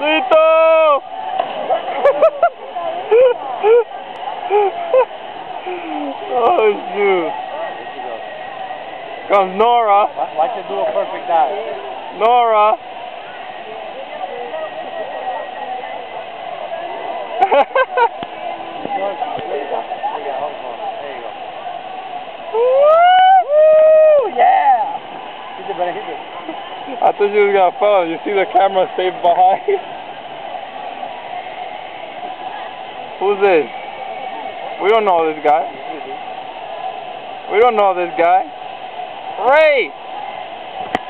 Juancito! Oh shoot! Comes Nora. Watch it do a perfect dive. Nora. Woo! Yeah! Hit it, buddy, hit it. I thought you was gonna fall. You see the camera stay behind? Who's this? We don't know this guy. We don't know this guy. Ray!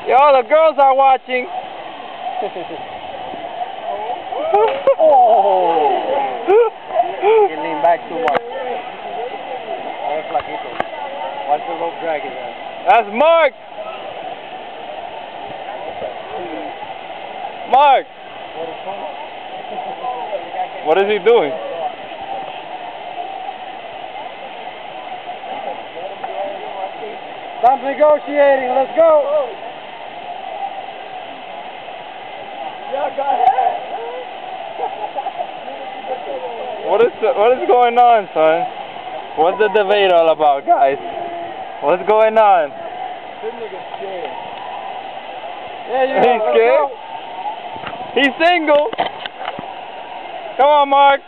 Yo, the girls are watching. Oh! He leaned back too much. That's flaquito. Watch the rope drag it down. That's Marc! Marc! What is he doing? Stop negotiating, let's go! Yeah, go ahead! What is going on, son? What's the debate all about, guys? What's going on? This nigga's scared. Yeah, you He's scared? He's single! Come on, Marc!